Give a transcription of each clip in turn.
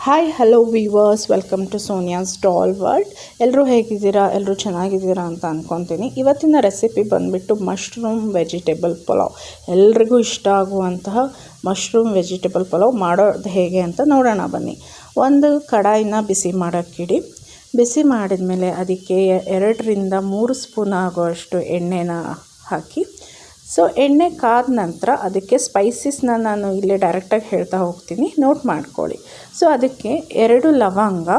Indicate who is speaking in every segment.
Speaker 1: Hi hello viewers, welcome to Sonia's doll world. ಎಲ್ಲರೂ ಹೇಗಿದ್ದೀರಾ? ಎಲ್ಲರೂ ಚೆನ್ನಾಗಿದ್ದೀರಾ ಅಂತ ಅಂದ್ಕೊತೀನಿ. ಇವತ್ತಿನ ರೆಸಿಪಿ ಬಂದುಬಿಟ್ಟು ಮಶ್ರೂಮ್ ವೆಜಿಟೇಬಲ್ ಪಲಾವ್. ಎಲ್ರಿಗೂ ಇಷ್ಟ ಆಗುವಂತಹ ಮಶ್ರೂಮ್ ವೆಜಿಟೇಬಲ್ ಪಲಾವ್ ಮಾಡೋದು ಹೇಗೆ ಅಂತ ನೋಡೋಣ ಬನ್ನಿ. ಒಂದು ಕಡಾಯಿನ ಬಿಸಿ ಮಾಡೋಕ್ಕಿಡಿ. ಬಿಸಿ ಮಾಡಿದ ಮೇಲೆ ಅದಕ್ಕೆ 2-3 ಸ್ಪೂನ್ ಆಗುವಷ್ಟು ಎಣ್ಣೆನ ಹಾಕಿ. ಸೊ ಎಣ್ಣೆ ಕಾದ ನಂತರ ಅದಕ್ಕೆ ಸ್ಪೈಸಸ್ನ ನಾನು ಇಲ್ಲೇ ಡೈರೆಕ್ಟಾಗಿ ಹೇಳ್ತಾ ಹೋಗ್ತೀನಿ, ನೋಟ್ ಮಾಡ್ಕೊಳ್ಳಿ. ಸೊ ಅದಕ್ಕೆ 2 ಲವಂಗ,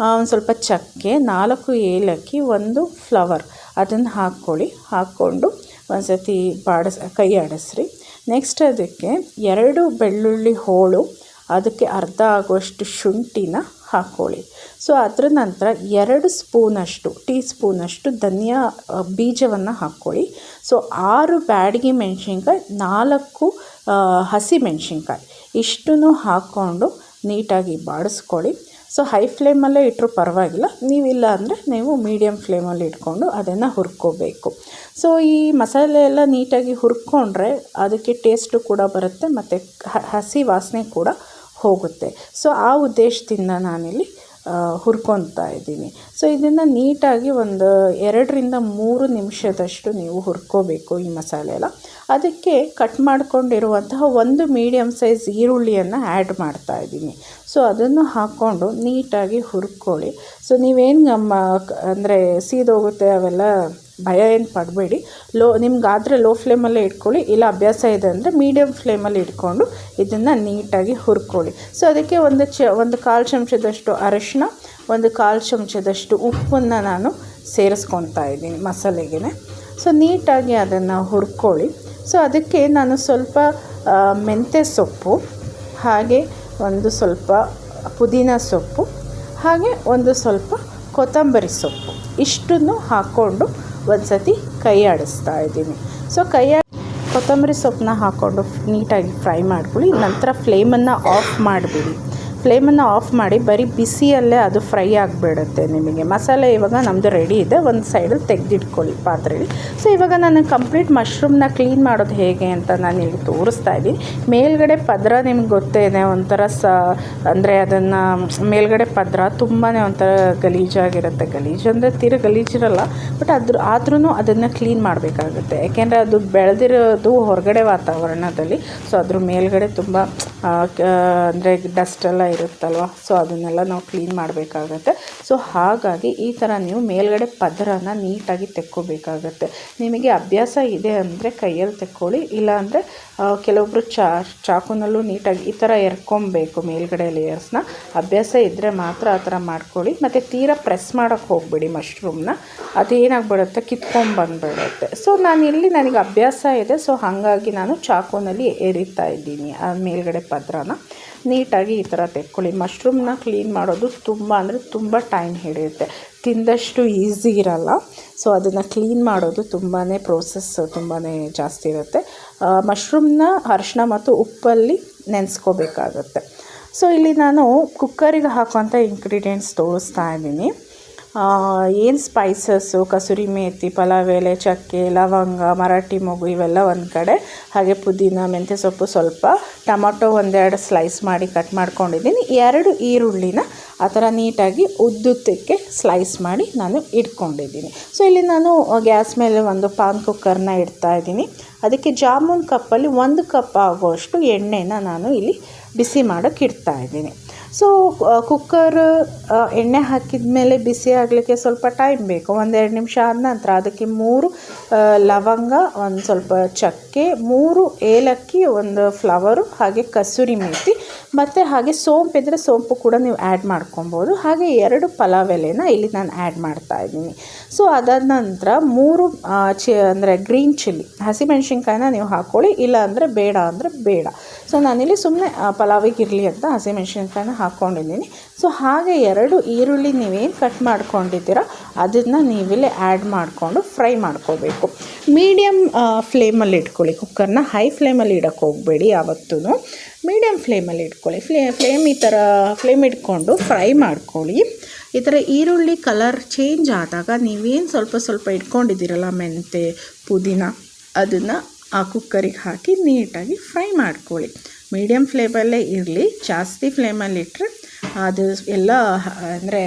Speaker 1: ಒಂದು ಸ್ವಲ್ಪ ಚಕ್ಕೆ, 4 ಏಲಕ್ಕಿ, 1 ಫ್ಲವರ್ ಅದನ್ನು ಹಾಕ್ಕೊಂಡು ಒಂದು ಸತಿ ಕೈ ಆಡಿಸ್ರಿ. ನೆಕ್ಸ್ಟ್ ಅದಕ್ಕೆ 2 ಬೆಳ್ಳುಳ್ಳಿ ಹೋಳು, ಅದಕ್ಕೆ ಅರ್ಧ ಆಗುವಷ್ಟು ಶುಂಠಿನ ಹಾಕ್ಕೊಳ್ಳಿ. ಸೊ ಅದರ ನಂತರ 2 ಟೀ ಸ್ಪೂನಷ್ಟು ಧನಿಯಾ ಬೀಜವನ್ನು ಹಾಕ್ಕೊಳ್ಳಿ. ಸೊ 6 ಬ್ಯಾಡಗಿ ಮೆಣಸಿನ್ಕಾಯಿ, 4 ಹಸಿ ಮೆಣಸಿನ್ಕಾಯಿ ಇಷ್ಟನ್ನು ಹಾಕ್ಕೊಂಡು ನೀಟಾಗಿ ಬಾಡಿಸ್ಕೊಳ್ಳಿ. ಸೊ ಹೈ ಫ್ಲೇಮಲ್ಲೇ ಇಟ್ಟರು ಪರವಾಗಿಲ್ಲ, ನೀವಿಲ್ಲ ಅಂದರೆ ನೀವು ಮೀಡಿಯಮ್ ಫ್ಲೇಮಲ್ಲಿ ಇಟ್ಕೊಂಡು ಅದನ್ನು ಹುರ್ಕೋಬೇಕು. ಸೊ ಈ ಮಸಾಲೆ ಎಲ್ಲ ನೀಟಾಗಿ ಹುರ್ಕೊಂಡ್ರೆ ಅದಕ್ಕೆ ಟೇಸ್ಟು ಕೂಡ ಬರುತ್ತೆ ಮತ್ತು ಹಸಿ ವಾಸನೆ ಕೂಡ ಹೋಗುತ್ತೆ. ಸೊ ಆ ಉದ್ದೇಶದಿಂದ ನಾನಿಲ್ಲಿ ಹುರ್ಕೊತಾ ಇದ್ದೀನಿ. ಸೊ ಇದನ್ನು ನೀಟಾಗಿ ಒಂದು 2-3 ನಿಮಿಷದಷ್ಟು ನೀವು ಹುರ್ಕೋಬೇಕು ಈ ಮಸಾಲೆ ಎಲ್ಲ. ಅದಕ್ಕೆ ಕಟ್ ಮಾಡ್ಕೊಂಡಿರುವಂತಹ 1 ಮೀಡಿಯಮ್ ಸೈಜ್ ಈರುಳ್ಳಿಯನ್ನು ಆ್ಯಡ್ ಮಾಡ್ತಾ ಇದ್ದೀನಿ. ಸೊ ಅದನ್ನು ಹಾಕ್ಕೊಂಡು ನೀಟಾಗಿ ಹುರ್ಕೊಳ್ಳಿ. ಸೊ ನೀವೇನು ಅಂದರೆ ಸೀದೋಗುತ್ತೆ ಅವೆಲ್ಲ ಭಯ ಏನು ಪಡಬೇಡಿ. ನಿಮ್ಗಾದರೆ ಲೋ ಫ್ಲೇಮಲ್ಲೇ ಇಟ್ಕೊಳ್ಳಿ, ಇಲ್ಲ ಅಭ್ಯಾಸ ಇದೆ ಅಂದರೆ ಮೀಡಿಯಮ್ ಫ್ಲೇಮಲ್ಲಿ ಇಟ್ಕೊಂಡು ಇದನ್ನು ನೀಟಾಗಿ ಹುರ್ಕೊಳ್ಳಿ. ಸೊ ಅದಕ್ಕೆ ಒಂದು 1/4 ಚಮಚದಷ್ಟು ಅರಿಶಿನ, 1/4 ಚಮಚದಷ್ಟು ಉಪ್ಪನ್ನು ನಾನು ಸೇರಿಸ್ಕೊತಾ ಇದ್ದೀನಿ ಮಸಾಲೆಗೆ. ಸೊ ನೀಟಾಗಿ ಅದನ್ನು ಹುರ್ಕೊಳ್ಳಿ. ಸೊ ಅದಕ್ಕೆ ನಾನು ಸ್ವಲ್ಪ ಮೆಂತ್ಯ ಸೊಪ್ಪು, ಹಾಗೆ ಒಂದು ಸ್ವಲ್ಪ ಪುದೀನ ಸೊಪ್ಪು, ಹಾಗೆ ಒಂದು ಸ್ವಲ್ಪ ಕೊತ್ತಂಬರಿ ಸೊಪ್ಪು ಇಷ್ಟನ್ನು ಹಾಕ್ಕೊಂಡು ಒಂದು ಸತಿ ಕೈ ಆಡಿಸ್ತಾ ಇದ್ದೀನಿ. ಸೊ ಕೊತ್ತಂಬರಿ ಸೊಪ್ಪನ್ನ ಹಾಕ್ಕೊಂಡು ನೀಟಾಗಿ ಫ್ರೈ ಮಾಡ್ಕೊಳ್ಳಿ. ನಂತರ ಫ್ಲೇಮನ್ನು ಆಫ್ ಮಾಡಿಬಿಡಿ. ಫ್ಲೇಮನ್ನು ಆಫ್ ಮಾಡಿ ಬರೀ ಬಿಸಿಯಲ್ಲೇ ಅದು ಫ್ರೈ ಆಗಿಬಿಡುತ್ತೆ ನಿಮಗೆ. ಮಸಾಲೆ ಇವಾಗ ನಮ್ಮದು ರೆಡಿ ಇದೆ, ಒಂದು ಸೈಡಲ್ಲಿ ತೆಗೆದಿಟ್ಕೊಳ್ಳಿ ಪಾತ್ರೆಯಲ್ಲಿ. ಸೊ ಇವಾಗ ನಾನು ಕಂಪ್ಲೀಟ್ ಮಶ್ರೂಮ್ನ ಕ್ಲೀನ್ ಮಾಡೋದು ಹೇಗೆ ಅಂತ ನಾನು ಇಲ್ಲಿ ತೋರಿಸ್ತಾ ಇದ್ದೀನಿ. ಮೇಲ್ಗಡೆ ಪದರ ನಿಮ್ಗೆ ಗೊತ್ತೇ ಇದೆ, ಒಂಥರ ಅಂದರೆ ಅದನ್ನು ಮೇಲ್ಗಡೆ ಪದರ ತುಂಬಾ ಒಂಥರ ಗಲೀಜಾಗಿರುತ್ತೆ. ಗಲೀಜು ಅಂದರೆ ಗಲೀಜಿರಲ್ಲ, ಬಟ್ ಆದ್ರೂ ಅದನ್ನು ಕ್ಲೀನ್ ಮಾಡಬೇಕಾಗುತ್ತೆ. ಯಾಕೆಂದರೆ ಅದು ಬೆಳೆದಿರೋದು ಹೊರಗಡೆ ವಾತಾವರಣದಲ್ಲಿ. ಸೊ ಅದ್ರ ಮೇಲ್ಗಡೆ ತುಂಬ ಅಂದರೆ ಡಸ್ಟೆಲ್ಲ ಇರುತ್ತಲ್ವ, ಸೊ ಅದನ್ನೆಲ್ಲ ನಾವು ಕ್ಲೀನ್ ಮಾಡಬೇಕಾಗತ್ತೆ. ಸೊ ಹಾಗಾಗಿ ಈ ಥರ ನೀವು ಮೇಲ್ಗಡೆ ಪದರನ ನೀಟಾಗಿ ತೆಕ್ಕೋಬೇಕಾಗತ್ತೆ. ನಿಮಗೆ ಅಭ್ಯಾಸ ಇದೆ ಅಂದರೆ ಕೈಯಲ್ಲಿ ತೆಕ್ಕೊಳ್ಳಿ, ಇಲ್ಲ ಅಂದರೆ ಕೆಲವೊಬ್ಬರು ಚಾಕುನಲ್ಲೂ ನೀಟಾಗಿ ಈ ಥರ ಎರ್ಕೊಬೇಕು ಮೇಲ್ಗಡೆ ಲೇಯರ್ಸ್ನ. ಅಭ್ಯಾಸ ಇದ್ದರೆ ಮಾತ್ರ ಆ ಥರ ಮಾಡ್ಕೊಳ್ಳಿ. ಮತ್ತು ತೀರಾ ಪ್ರೆಸ್ ಮಾಡೋಕ್ಕೆ ಹೋಗಬೇಡಿ ಮಶ್ರೂಮ್ನ, ಅದೇನಾಗ್ಬಿಡುತ್ತೆ ಕಿತ್ಕೊಂಡ್ಬಂದ್ಬಿಡುತ್ತೆ. ಸೊ ನನಗೆ ಅಭ್ಯಾಸ ಇದೆ, ಸೊ ಹಾಗಾಗಿ ನಾನು ಚಾಕುನಲ್ಲಿ ಎರಿತಾ ಇದ್ದೀನಿ ಆ ಮೇಲ್ಗಡೆ ಪದರನ. ನೀಟಾಗಿ ಈ ಥರ ತೆಕ್ಕೊಳ್ಳಿ. ಮಶ್ರೂಮ್ನ ಕ್ಲೀನ್ ಮಾಡೋದು ತುಂಬ ಟೈಮ್ ಹಿಡಿಯುತ್ತೆ, ತಿಂದಷ್ಟು ಈಸಿ ಇರಲ್ಲ. ಸೊ ಅದನ್ನು ಕ್ಲೀನ್ ಮಾಡೋದು ಪ್ರೋಸೆಸ್ ತುಂಬಾ ಜಾಸ್ತಿ ಇರುತ್ತೆ. ಮಶ್ರೂಮ್ನ ಅರಿಶಿನ ಮತ್ತು ಉಪ್ಪಲ್ಲಿ ನೆನೆಸ್ಕೋಬೇಕಾಗತ್ತೆ. ಸೊ ಇಲ್ಲಿ ನಾನು ಕುಕ್ಕರಿಗೆ ಹಾಕುವಂಥ ಇಂಗ್ರೀಡಿಯೆಂಟ್ಸ್ ತೋರಿಸ್ತಾ ಇದ್ದೀನಿ. ಏನು ಸ್ಪೈಸಸ್ಸು, ಕಸೂರಿ ಮೇಥಿ, ಪಲಾವ್ ಎಲೆ, ಚಕ್ಕೆ, ಲವಂಗ, ಮರಾಠಿ ಮೊಗು ಇವೆಲ್ಲ ಒಂದು ಕಡೆ, ಹಾಗೆ ಪುದೀನ, ಮೆಂತ್ಯ ಸೊಪ್ಪು ಸ್ವಲ್ಪ, ಟೊಮೊಟೊ 1-2 ಸ್ಲೈಸ್ ಮಾಡಿ ಕಟ್ ಮಾಡ್ಕೊಂಡಿದ್ದೀನಿ. 2 ಈರುಳ್ಳಿನ ಆ ಥರ ನೀಟಾಗಿ ಉದ್ದುತ್ತಕ್ಕೆ ಸ್ಲೈಸ್ ಮಾಡಿ ನಾನು ಇಟ್ಕೊಂಡಿದ್ದೀನಿ. ಸೊ ಇಲ್ಲಿ ನಾನು ಗ್ಯಾಸ್ ಮೇಲೆ ಒಂದು ಪಾನ್ ಕುಕ್ಕರ್ನ ಇಡ್ತಾ ಇದ್ದೀನಿ. ಅದಕ್ಕೆ ಜಾಮೂನ್ ಕಪ್ಪಲ್ಲಿ 1 ಕಪ್ ಆಗುವಷ್ಟು ಎಣ್ಣೆನ ನಾನು ಇಲ್ಲಿ ಬಿಸಿ ಮಾಡೋಕ್ಕೆ ಇಡ್ತಾ ಇದ್ದೀನಿ. ಸೊ ಕುಕ್ಕರ್ ಎಣ್ಣೆ ಹಾಕಿದ ಮೇಲೆ ಬಿಸಿ ಆಗಲಿಕ್ಕೆ ಸ್ವಲ್ಪ ಟೈಮ್ ಬೇಕು. 1-2 ನಿಮಿಷ ಆದ ನಂತರ ಅದಕ್ಕೆ 3 ಲವಂಗ, ಒಂದು ಸ್ವಲ್ಪ ಚಕ್ಕೆ, 3 ಏಲಕ್ಕಿ, 1 ಫ್ಲವರು, ಹಾಗೆ ಕಸೂರಿ ಮೇಥಿ, ಮತ್ತು ಹಾಗೆ ಸೋಂಪಿದ್ರೆ ಸೋಂಪು ಕೂಡ ನೀವು ಆ್ಯಡ್ ಮಾಡ್ಕೊಬೋದು. ಹಾಗೆ 2 ಪಲಾವ್ ಎಲೆನ ಇಲ್ಲಿ ನಾನು ಆ್ಯಡ್ ಮಾಡ್ತಾ ಇದ್ದೀನಿ. ಸೊ ಅದಾದ ನಂತರ 3 ಅಂದರೆ ಗ್ರೀನ್ ಚಿಲ್ಲಿ, ಹಸಿಮೆಣ್ಸಿನ್ಕಾಯಿನ ನೀವು ಹಾಕ್ಕೊಳ್ಳಿ, ಇಲ್ಲ ಅಂದರೆ ಬೇಡ. ಸೊ ನಾನಿಲ್ಲಿ ಸುಮ್ಮನೆ ಪಲಾವಿಗೆ ಇರಲಿ ಅಂತ ಹಸಿಮೆಣ್ಸಿನ್ಕಾಯಿನ ಹಾಕ್ಕೊಂಡಿದ್ದೀನಿ. ಸೊ ಹಾಗೆ 2 ಈರುಳ್ಳಿ ನೀವೇನು ಕಟ್ ಮಾಡ್ಕೊಂಡಿದ್ದೀರ ಅದನ್ನು ನೀವಿಲ್ಲಿ ಆ್ಯಡ್ ಮಾಡಿಕೊಂಡು ಫ್ರೈ ಮಾಡ್ಕೋಬೇಕು. ಮೀಡಿಯಮ್ ಫ್ಲೇಮಲ್ಲಿ ಇಟ್ಕೊಳ್ಳಿ ಕುಕ್ಕರ್ನ, ಹೈ ಫ್ಲೇಮಲ್ಲಿ ಇಡೋಕ್ಕೆ ಹೋಗಬೇಡಿ ಯಾವತ್ತೂ. ಮೀಡಿಯಮ್ ಫ್ಲೇಮಲ್ಲಿ ಇಟ್ಕೊಳ್ಳಿ. ಈ ಥರ ಫ್ಲೇಮ್ ಇಟ್ಕೊಂಡು ಫ್ರೈ ಮಾಡ್ಕೊಳ್ಳಿ. ಈ ಥರ ಈರುಳ್ಳಿ ಕಲರ್ ಚೇಂಜ್ ಆದಾಗ ನೀವೇನು ಸ್ವಲ್ಪ ಇಟ್ಕೊಂಡಿದ್ದೀರಲ್ಲ ಮೆಂತೆ, ಪುದೀನ, ಅದನ್ನು ಆ ಕುಕ್ಕರಿಗೆ ಹಾಕಿ ನೀಟಾಗಿ ಫ್ರೈ ಮಾಡ್ಕೊಳ್ಳಿ. ಮೀಡಿಯಮ್ ಫ್ಲೇಮಲ್ಲೇ ಇರಲಿ, ಜಾಸ್ತಿ ಫ್ಲೇಮಲ್ಲಿ ಇಟ್ಟರೆ ಅದು ಎಲ್ಲ ಅಂದರೆ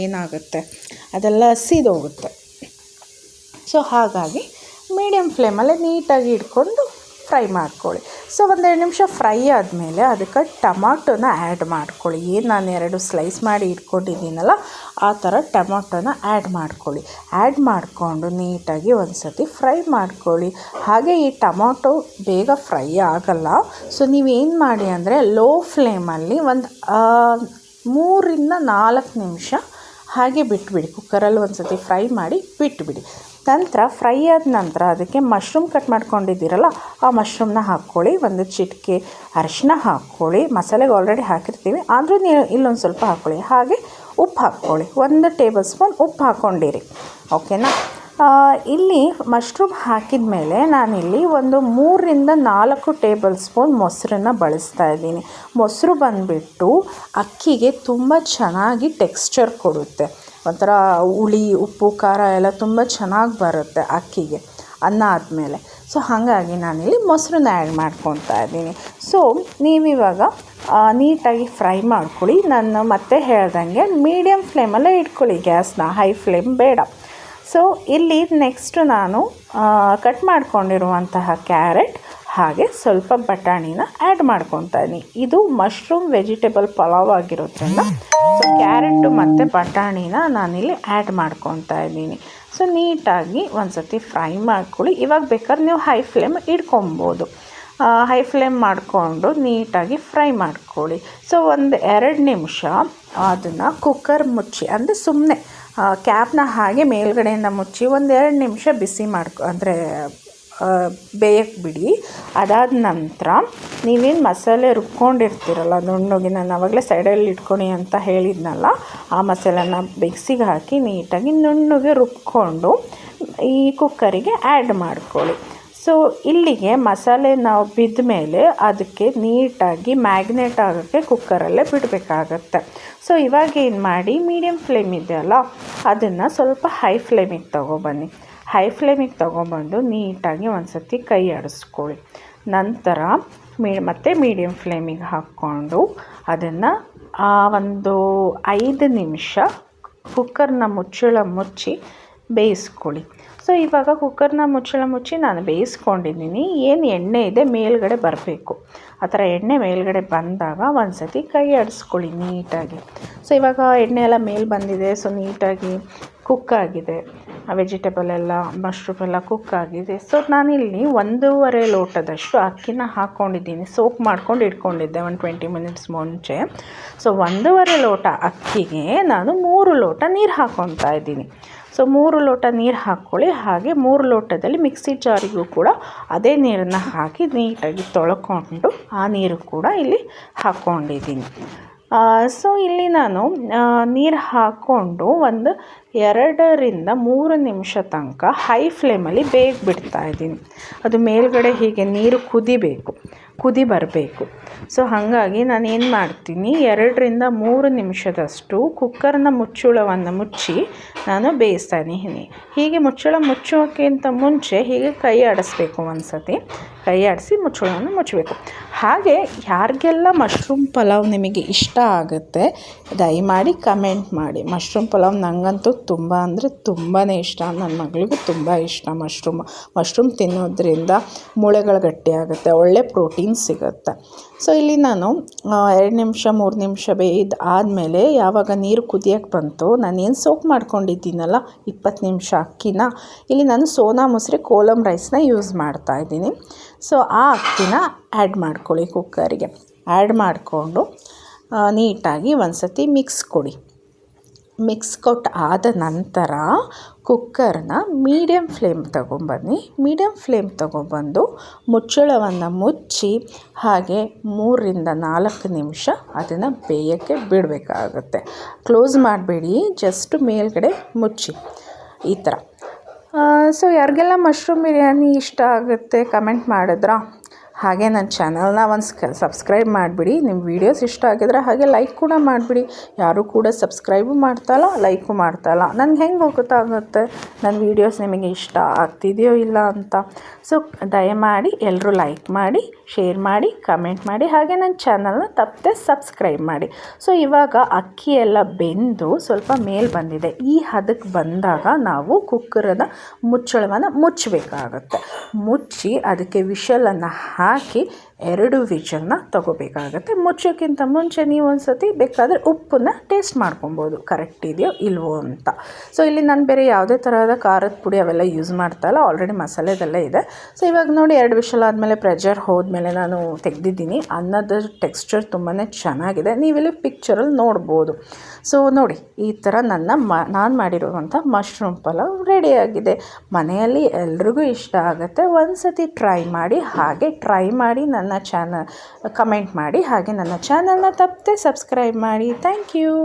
Speaker 1: ಏನಾಗುತ್ತೆ ಅದೆಲ್ಲ ಸೀದೋಗುತ್ತೆ. ಸೊ ಹಾಗಾಗಿ ಮೀಡಿಯಮ್ ಫ್ಲೇಮಲ್ಲೇ ನೀಟಾಗಿ ಇಟ್ಕೊಂಡು ಫ್ರೈ ಮಾಡ್ಕೊಳ್ಳಿ. ಸೊ 1-2 ನಿಮಿಷ ಫ್ರೈ ಆದಮೇಲೆ ಅದಕ್ಕೆ ಟೊಮಾಟೋನ ಆ್ಯಡ್ ಮಾಡ್ಕೊಳ್ಳಿ. ಏನು ನಾನು 2 ಸ್ಲೈಸ್ ಮಾಡಿ ಇಟ್ಕೊಂಡಿದ್ದೀನಲ್ಲ ಆ ಥರ ಟೊಮಾಟೋನ ಆ್ಯಡ್ ಮಾಡ್ಕೊಳ್ಳಿ. ಆ್ಯಡ್ ಮಾಡಿಕೊಂಡು ನೀಟಾಗಿ ಒಂದು ಸತಿ ಫ್ರೈ ಮಾಡ್ಕೊಳ್ಳಿ. ಹಾಗೆ ಈ ಟೊಮಾಟೊ ಬೇಗ ಫ್ರೈ ಆಗಲ್ಲ. ಸೊ ನೀವೇನು ಮಾಡಿ ಅಂದರೆ ಲೋ ಫ್ಲೇಮಲ್ಲಿ ಒಂದು 3-4 ನಿಮಿಷ ಹಾಗೆ ಬಿಟ್ಬಿಡಿ. ಕುಕ್ಕರಲ್ಲಿ ಒಂದು ಸತಿ ಫ್ರೈ ಮಾಡಿ ಬಿಟ್ಬಿಡಿ. ನಂತರ ಫ್ರೈ ಆದ ನಂತರ ಅದಕ್ಕೆ ಮಶ್ರೂಮ್ ಕಟ್ ಮಾಡ್ಕೊಂಡಿದ್ದೀರಲ್ಲ ಆ ಮಶ್ರೂಮ್ನ ಹಾಕ್ಕೊಳ್ಳಿ. ಒಂದು ಚಿಟಿಕೆ ಅರಿಶಿನ ಹಾಕ್ಕೊಳ್ಳಿ. ಮಸಾಲೆಗೆ ಆಲ್ರೆಡಿ ಹಾಕಿರ್ತೀವಿ, ಆದರೂ ನೀವು ಇಲ್ಲೊಂದು ಸ್ವಲ್ಪ ಹಾಕ್ಕೊಳ್ಳಿ. ಹಾಗೆ ಉಪ್ಪು ಹಾಕ್ಕೊಳ್ಳಿ. 1 ಟೇಬಲ್ ಸ್ಪೂನ್ ಉಪ್ಪು ಹಾಕ್ಕೊಂಡಿರಿ. ಓಕೆನಾ. ಇಲ್ಲಿ ಮಶ್ರೂಮ್ ಹಾಕಿದ ಮೇಲೆ ನಾನಿಲ್ಲಿ ಒಂದು 3-4 ಟೇಬಲ್ ಸ್ಪೂನ್ ಮೊಸರನ್ನ ಬಳಸ್ತಾ ಇದ್ದೀನಿ. ಮೊಸರು ಬಂದುಬಿಟ್ಟು ಅಕ್ಕಿಗೆ ತುಂಬ ಚೆನ್ನಾಗಿ ಟೆಕ್ಸ್ಚರ್ ಕೊಡುತ್ತೆ. ಒಂಥರ ಹುಳಿ ಉಪ್ಪು ಖಾರ ಎಲ್ಲ ತುಂಬ ಚೆನ್ನಾಗಿ ಬರುತ್ತೆ ಅಕ್ಕಿಗೆ ಅನ್ನ ಆದಮೇಲೆ. ಸೊ ಹಾಗಾಗಿ ನಾನಿಲ್ಲಿ ಮೊಸರನ್ನ ಆ್ಯಡ್ ಮಾಡ್ಕೊತಾ ಇದ್ದೀನಿ. ಸೊ ನೀವಿವಾಗ ನೀಟಾಗಿ ಫ್ರೈ ಮಾಡ್ಕೊಳ್ಳಿ. ನಾನು ಮತ್ತೆ ಹೇಳ್ದಂಗೆ ಮೀಡಿಯಮ್ ಫ್ಲೇಮಲ್ಲೇ ಇಟ್ಕೊಳ್ಳಿ ಗ್ಯಾಸ್ನ, ಹೈ ಫ್ಲೇಮ್ ಬೇಡ. ಸೊ ಇಲ್ಲಿ ನೆಕ್ಸ್ಟು ನಾನು ಕಟ್ ಮಾಡ್ಕೊಂಡಿರುವಂತಹ ಕ್ಯಾರೆಟ್ ಹಾಗೆ ಸ್ವಲ್ಪ ಬಟಾಣಿನ ಆ್ಯಡ್ ಮಾಡ್ಕೊತಾ ಇದ್ದೀನಿ. ಇದು ಮಶ್ರೂಮ್ ವೆಜಿಟೇಬಲ್ ಪಲಾವ್ ಆಗಿರೋದ್ರಿಂದ ಸೊ ಕ್ಯಾರೆಟು ಮತ್ತು ಬಟಾಣಿನ ನಾನಿಲ್ಲಿ ಆ್ಯಡ್ ಮಾಡ್ಕೊತಾ ಇದ್ದೀನಿ. ಸೊ ನೀಟಾಗಿ ಒಂದು ಸತಿ ಫ್ರೈ ಮಾಡ್ಕೊಳ್ಳಿ. ಇವಾಗ ಬೇಕಾದ್ರೆ ನೀವು ಹೈ ಫ್ಲೇಮ್ ಇಟ್ಕೊಬೋದು. ಹೈ ಫ್ಲೇಮ್ ಮಾಡಿಕೊಂಡು ನೀಟಾಗಿ ಫ್ರೈ ಮಾಡ್ಕೊಳ್ಳಿ. ಸೊ 1-2 ನಿಮಿಷ ಅದನ್ನು ಕುಕ್ಕರ್ ಮುಚ್ಚಿ, ಅಂದರೆ ಸುಮ್ಮನೆ ಕ್ಯಾಪ್ನ ಹಾಗೆ ಮೇಲ್ಗಡೆಯಿಂದ ಮುಚ್ಚಿ 1-2 ನಿಮಿಷ ಬಿಸಿ ಅಂದರೆ ಬೇಯಕ್ಕೆ ಬಿಡಿ. ಅದಾದ ನಂತರ ನೀವೇನು ಮಸಾಲೆ ರುಬ್ಕೊಂಡಿರ್ತೀರಲ್ಲ ನುಣ್ಣಗೆ, ನಾನು ಆವಾಗಲೇ ಸೈಡಲ್ಲಿ ಇಟ್ಕೊಳ್ಳಿ ಅಂತ ಹೇಳಿದ್ನಲ್ಲ, ಆ ಮಸಾಲೆನ ಮಿಕ್ಸಿಗೆ ಹಾಕಿ ನೀಟಾಗಿ ನುಣ್ಣಗೆ ರುಬ್ಕೊಂಡು ಈ ಕುಕ್ಕರಿಗೆ ಆ್ಯಡ್ ಮಾಡ್ಕೊಳ್ಳಿ. ಸೊ ಇಲ್ಲಿಗೆ ಮಸಾಲೆ ನಾವು ಬಿದ್ದ ಮೇಲೆ ಅದಕ್ಕೆ ನೀಟಾಗಿ ಮ್ಯಾಗ್ನೇಟ್ ಆಗೋಕ್ಕೆ ಕುಕ್ಕರಲ್ಲೇ ಬಿಡಬೇಕಾಗತ್ತೆ. ಸೊ ಇವಾಗ ಏನು ಮಾಡಿ, ಮೀಡಿಯಮ್ ಫ್ಲೇಮ್ ಇದೆಯಲ್ಲ ಅದನ್ನು ಸ್ವಲ್ಪ ಹೈ ಫ್ಲೇಮಿಗೆ ತೊಗೊಬನ್ನಿ. ಹೈ ಫ್ಲೇಮಿಗೆ ತೊಗೊಬಂದು ನೀಟಾಗಿ ಒಂದು ಸತಿ ಕೈ ಆಡಿಸ್ಕೊಳ್ಳಿ. ನಂತರ ಮತ್ತೆ ಮೀಡಿಯಮ್ ಫ್ಲೇಮಿಗೆ ಹಾಕ್ಕೊಂಡು ಅದನ್ನು ಒಂದು 5 ನಿಮಿಷ ಕುಕ್ಕರ್ನ ಮುಚ್ಚಳ ಮುಚ್ಚಿ ಬೇಯಿಸ್ಕೊಳ್ಳಿ. ಸೊ ಇವಾಗ ಕುಕ್ಕರ್ನ ಮುಚ್ಚಳ ಮುಚ್ಚಿ ನಾನು ಬೇಯಿಸ್ಕೊಂಡಿದ್ದೀನಿ. ಏನು ಎಣ್ಣೆ ಇದೆ ಮೇಲ್ಗಡೆ ಬರಬೇಕು. ಆ ಥರ ಎಣ್ಣೆ ಮೇಲ್ಗಡೆ ಬಂದಾಗ ಒಂದು ಸತಿ ಕೈ ಆಡಿಸ್ಕೊಳ್ಳಿ ನೀಟಾಗಿ. ಸೊ ಇವಾಗ ಎಣ್ಣೆ ಎಲ್ಲ ಮೇಲೆ ಬಂದಿದೆ. ಸೊ ನೀಟಾಗಿ ಕುಕ್ಕಾಗಿದೆ, ವೆಜಿಟೇಬಲ್ ಎಲ್ಲ ಮಶ್ರೂಮ್ ಎಲ್ಲ ಕುಕ್ಕಾಗಿದೆ. ಸೊ ನಾನಿಲ್ಲಿ 1.5 ಲೋಟದಷ್ಟು ಅಕ್ಕಿನ ಹಾಕ್ಕೊಂಡಿದ್ದೀನಿ. ಸೋಕ್ ಮಾಡ್ಕೊಂಡು ಇಟ್ಕೊಂಡಿದ್ದೆ ಒಂದು 20 ಮಿನಿಟ್ಸ್ ಮುಂಚೆ. ಸೊ 1.5 ಲೋಟ ಅಕ್ಕಿಗೆ ನಾನು 3 ಲೋಟ ನೀರು ಹಾಕ್ಕೊತಾ ಇದ್ದೀನಿ. ಸೊ 3 ಲೋಟ ನೀರು ಹಾಕ್ಕೊಳ್ಳಿ. ಹಾಗೆ 3 ಲೋಟದಲ್ಲಿ ಮಿಕ್ಸಿ ಜಾರಿಗೂ ಕೂಡ ಅದೇ ನೀರನ್ನು ಹಾಕಿ ನೀಟಾಗಿ ತೊಳ್ಕೊಂಡು ಆ ನೀರು ಕೂಡ ಇಲ್ಲಿ ಹಾಕ್ಕೊಂಡಿದ್ದೀನಿ. ಸೊ ಇಲ್ಲಿ ನಾನು ನೀರು ಹಾಕ್ಕೊಂಡು ಒಂದು 2-3 ನಿಮಿಷ ತನಕ ಹೈ ಫ್ಲೇಮಲ್ಲಿ ಬೇಗ ಬಿಡ್ತಾಯಿದ್ದೀನಿ. ಅದು ಮೇಲ್ಗಡೆ ಹೀಗೆ ನೀರು ಕುದಿ ಬರಬೇಕು. ಸೊ ಹಾಗಾಗಿ ನಾನು ಏನು ಮಾಡ್ತೀನಿ, 2-3 ನಿಮಿಷದಷ್ಟು ಕುಕ್ಕರ್ನ ಮುಚ್ಚಳವನ್ನು ಮುಚ್ಚಿ ನಾನು ಬೇಯಿಸ್ತಾ ಇದ್ದೀನಿ. ಹೀಗೆ ಮುಚ್ಚಳ ಮುಚ್ಚೋಕ್ಕಿಂತ ಮುಂಚೆ ಹೀಗೆ ಕೈ ಆಡಿಸ್ಬೇಕು. ಒಂದು ಸತಿ ಕೈ ಆಡಿಸಿ ಮುಚ್ಚಳವನ್ನು ಮುಚ್ಚಬೇಕು. ಹಾಗೆ ಯಾರಿಗೆಲ್ಲ ಮಶ್ರೂಮ್ ಪಲಾವ್ ನಿಮಗೆ ಇಷ್ಟ ಆಗುತ್ತೆ ದಯಮಾಡಿ ಕಮೆಂಟ್ ಮಾಡಿ. ಮಶ್ರೂಮ್ ಪಲಾವ್ ನನಗಂತೂ ತುಂಬ ಅಂದರೆ ತುಂಬಾ ಇಷ್ಟ. ನನ್ನ ಮಗಳಿಗೂ ತುಂಬ ಇಷ್ಟ. ಮಶ್ರೂಮ್ ತಿನ್ನೋದ್ರಿಂದ ಮೂಳೆಗಳು ಗಟ್ಟಿಯಾಗುತ್ತೆ, ಒಳ್ಳೆ ಪ್ರೋಟೀನ್ ಸಿಗುತ್ತೆ. ಸೊ ಇಲ್ಲಿ ನಾನು 2 ನಿಮಿಷ 3 ನಿಮಿಷ ಬೇಯ್ದು ಆದಮೇಲೆ ಯಾವಾಗ ನೀರು ಕುದಿಯೋಕ್ಕೆ ಬಂತು, ನಾನೇನು ಸೋಕ್ ಮಾಡ್ಕೊಂಡಿದ್ದೀನಲ್ಲ 20 ನಿಮಿಷ ಅಕ್ಕಿನ, ಇಲ್ಲಿ ನಾನು ಸೋನಾ ಮಸೂರಿ ಕೋಲಮ್ ರೈಸ್ನ ಯೂಸ್ ಮಾಡ್ತಾಯಿದ್ದೀನಿ. ಸೊ ಆ ಅಕ್ಕಿನ ಆ್ಯಡ್ ಮಾಡ್ಕೊಳ್ಳಿ. ಕುಕ್ಕರಿಗೆ ಆ್ಯಡ್ ಮಾಡಿಕೊಂಡು ನೀಟಾಗಿ ಒಂದು ಸತಿ ಮಿಕ್ಸ್ ಕೊಟ್ಟು ಆದ ನಂತರ ಕುಕ್ಕರ್ನ ಮೀಡಿಯಮ್ ಫ್ಲೇಮ್ ತೊಗೊಬಂದು ಮುಚ್ಚಳವನ್ನು ಮುಚ್ಚಿ ಹಾಗೆ 3-4 ನಿಮಿಷ ಅದನ್ನು ಬೇಯೋಕ್ಕೆ ಬಿಡಬೇಕಾಗುತ್ತೆ. ಕ್ಲೋಸ್ ಮಾಡಬೇಡಿ, ಜಸ್ಟ್ ಮೇಲ್ಗಡೆ ಮುಚ್ಚಿ ಈ ಥರ. ಸೊ ಯಾರಿಗೆಲ್ಲ ಮಶ್ರೂಮ್ ಬಿರಿಯಾನಿ ಇಷ್ಟ ಆಗುತ್ತೆ ಕಮೆಂಟ್ ಮಾಡಿದ್ರಾ? ಹಾಗೆ ನನ್ನ ಚಾನಲ್ನ ಒಂದು ಸಬ್ಸ್ಕ್ರೈಬ್ ಮಾಡಿಬಿಡಿ. ನಿಮ್ಮ ವೀಡಿಯೋಸ್ ಇಷ್ಟ ಆಗಿದ್ರೆ ಹಾಗೆ ಲೈಕ್ ಕೂಡ ಮಾಡಿಬಿಡಿ. ಯಾರೂ ಕೂಡ ಸಬ್ಸ್ಕ್ರೈಬು ಮಾಡ್ತಾಯಿಲ್ಲ, ಲೈಕು ಮಾಡ್ತಾಯಿಲ್ಲ. ನನಗೆ ಹೆಂಗೆ ಗೊತ್ತಾಗುತ್ತೆ ನನ್ನ ವೀಡಿಯೋಸ್ ನಿಮಗೆ ಇಷ್ಟ ಆಗ್ತಿದೆಯೋ ಇಲ್ಲ ಅಂತ. ಸೊ ದಯಮಾಡಿ ಎಲ್ಲರೂ ಲೈಕ್ ಮಾಡಿ, ಶೇರ್ ಮಾಡಿ, ಕಮೆಂಟ್ ಮಾಡಿ, ಹಾಗೆ ನನ್ನ ಚಾನಲ್ನ ತಪ್ಪದೆ ಸಬ್ಸ್ಕ್ರೈಬ್ ಮಾಡಿ. ಸೊ ಇವಾಗ ಅಕ್ಕಿ ಎಲ್ಲ ಬೆಂದು ಸ್ವಲ್ಪ ಮೇಲೆ ಬಂದಿದೆ. ಈ ಹದಕ್ಕೆ ಬಂದಾಗ ನಾವು ಕುಕ್ಕರದ ಮುಚ್ಚಳವನ್ನು ಮುಚ್ಚಬೇಕಾಗತ್ತೆ. ಮುಚ್ಚಿ ಅದಕ್ಕೆ ವಿಷಲನ್ನು ಹಾಕಿ 2 ವಿಷಲನ್ನ ತಗೋಬೇಕಾಗತ್ತೆ. ಮುಚ್ಚೋಕ್ಕಿಂತ ಮುಂಚೆ ನೀವು ಒಂದು ಸತಿ ಬೇಕಾದರೆ ಉಪ್ಪನ್ನು ಟೇಸ್ಟ್ ಮಾಡ್ಕೊಬೋದು, ಕರೆಕ್ಟ್ ಇದೆಯೋ ಇಲ್ವೋ ಅಂತ. ಸೊ ಇಲ್ಲಿ ನಾನು ಬೇರೆ ಯಾವುದೇ ಥರದ ಖಾರದ ಪುಡಿ ಅವೆಲ್ಲ ಯೂಸ್ ಮಾಡ್ತಾಯಿಲ್ಲ, ಆಲ್ರೆಡಿ ಮಸಾಲೆದೆಲ್ಲ ಇದೆ. ಸೊ ಇವಾಗ ನೋಡಿ 2 ವಿಷಲ್ ಆದಮೇಲೆ ಪ್ರೆಷರ್ ಹೋದ್ಮೇಲೆ ನಾನು ತೆಗೆದಿದ್ದೀನಿ. ಅನ್ನದ ಟೆಕ್ಸ್ಚರ್ ತುಂಬಾ ಚೆನ್ನಾಗಿದೆ, ನೀವಿಲ್ಲಿ ಪಿಕ್ಚರಲ್ಲಿ ನೋಡ್ಬೋದು. ಸೊ ನೋಡಿ ಈ ಥರ ನಾನು ಮಾಡಿರುವಂಥ ಮಶ್ರೂಮ್ ಪಲಾವ್ ರೆಡಿಯಾಗಿದೆ. ಮನೆಯಲ್ಲಿ ಎಲ್ರಿಗೂ ಇಷ್ಟ ಆಗುತ್ತೆ. ಒಂದು ಸತಿ ಟ್ರೈ ಮಾಡಿ. ಹಾಗೆ ಟ್ರೈ ಮಾಡಿ ನನ್ನ ಚಾನಲ್ ಕಮೆಂಟ್ ಮಾಡಿ, ಹಾಗೆ ನನ್ನ ಚಾನಲ್ನ ತಪ್ಪದೆ ಸಬ್ಸ್ಕ್ರೈಬ್ ಮಾಡಿ. Thank you.